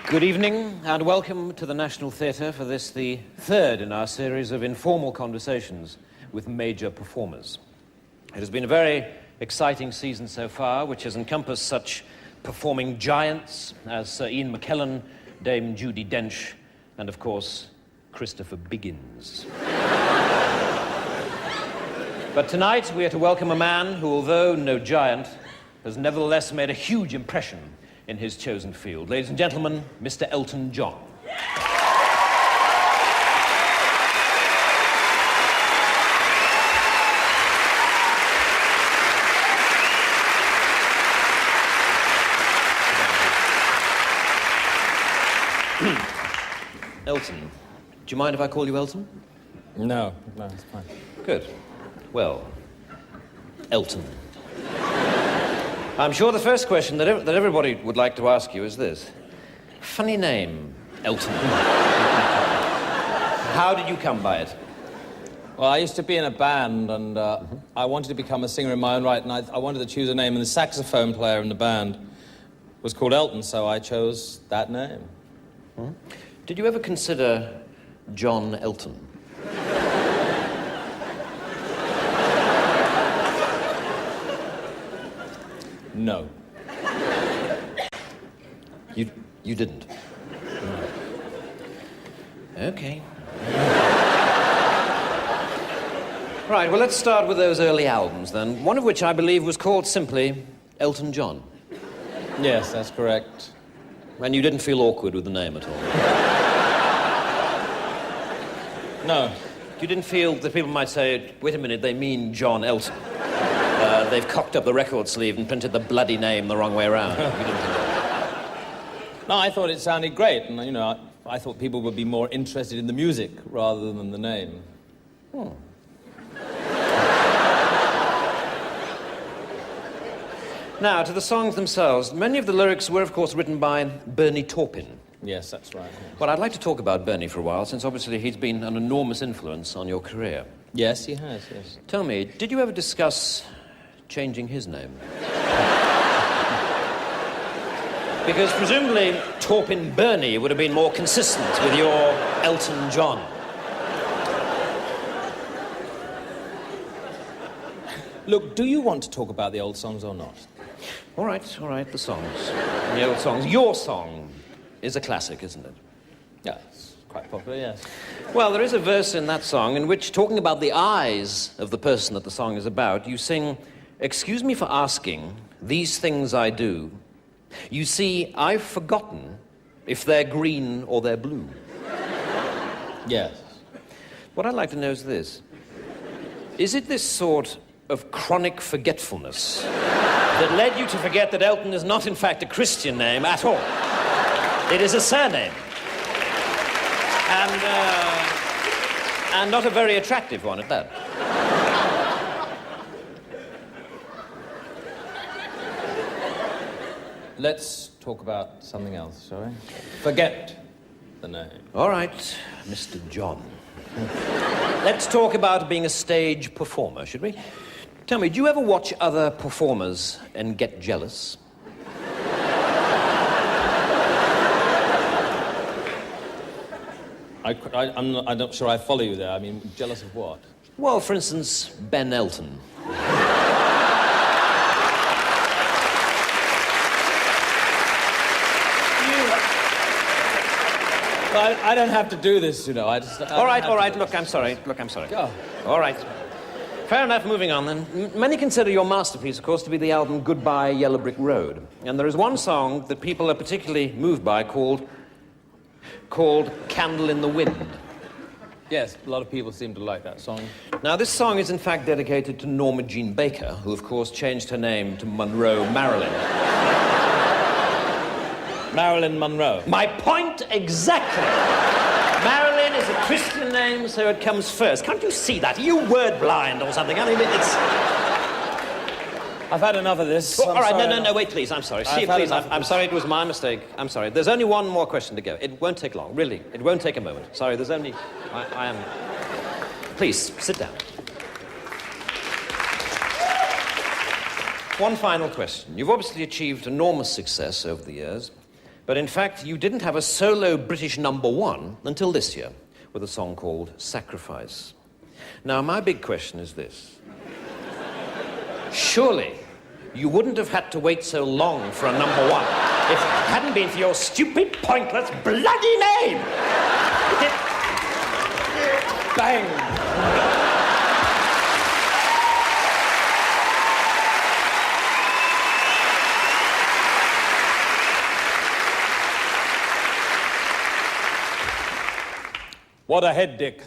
Good evening and welcome to the National Theatre for this, the third in our series of informal conversations with major performers. It has been a very exciting season so far, which has encompassed such performing giants as Sir Ian McKellen, Dame Judi Dench, and of course, Christopher Biggins. But tonight we are to welcome a man who, although no giant, has nevertheless made a huge impression in his chosen field. Ladies and gentlemen, Mr. Elton John. Elton, do you mind if I call you Elton? No, it's fine. Good. Well, Elton. I'm sure the first question that everybody would like to ask you is this. Funny name, Elton. How did you come by it? Well, I used to be in a band, and I wanted to become a singer in my own right, and I wanted to choose a name, and the saxophone player in the band was called Elton, so I chose that name. Hmm? Did you ever consider John Elton? No. You didn't? No. Okay. Right, well, let's start with those early albums, then. One of which I believe was called simply Elton John. Yes, that's correct. And you didn't feel awkward with the name at all? No. You didn't feel that people might say, wait a minute, they mean John Elton. They've cocked up the record sleeve and printed the bloody name the wrong way around. No, I thought it sounded great, and, you know, I thought people would be more interested in the music rather than the name. Hmm. Now, to the songs themselves, many of the lyrics were, of course, written by Bernie Taupin. Yes, that's right. Yes. Well, I'd like to talk about Bernie for a while, since obviously he's been an enormous influence on your career. Yes, he has, yes. Tell me, did you ever discuss changing his name? Because presumably Taupin Bernie would have been more consistent with your Elton John. Look, do you want to talk about the old songs or not? All right, the songs. The old songs. Your song is a classic, isn't it? Yeah, it's quite popular, yes. Well, there is a verse in that song in which, talking about the eyes of the person that the song is about, you sing, "Excuse me for asking, these things I do. You see, I've forgotten if they're green or they're blue." Yes. What I'd like to know is this. Is it this sort of chronic forgetfulness that led you to forget that Elton is not, in fact, a Christian name at all? It is a surname. And not a very attractive one at that. Let's talk about something else, shall we? Forget the name. All right, Mr. John. Let's talk about being a stage performer, should we? Tell me, do you ever watch other performers and get jealous? I'm not sure I follow you there. I mean, jealous of what? Well, for instance, Ben Elton. I don't have to do this, you know. All right. Look, I'm sorry. Go. All right. Fair enough, moving on then. Many consider your masterpiece, of course, to be the album Goodbye Yellow Brick Road. And there is one song that people are particularly moved by called Candle in the Wind. Yes, a lot of people seem to like that song. Now, this song is in fact dedicated to Norma Jean Baker, who, of course, changed her name to Monroe Marilyn. Marilyn Monroe. My point exactly. Marilyn is a Christian name, so it comes first. Can't you see that? Are you word blind or something? I mean, it's... I've had enough of this. All right, no, wait, please. I'm sorry. Please, I'm sorry, it was my mistake. I'm sorry. There's only one more question to go. It won't take long, really. It won't take a moment. Sorry, there's only... I am... Please, sit down. One final question. You've obviously achieved enormous success over the years, But in fact, you didn't have a solo British #1 until this year, with a song called Sacrifice. Now, my big question is this. Surely you wouldn't have had to wait so long for a #1 if it hadn't been for your stupid, pointless, bloody name! Bang! What a head, Dick.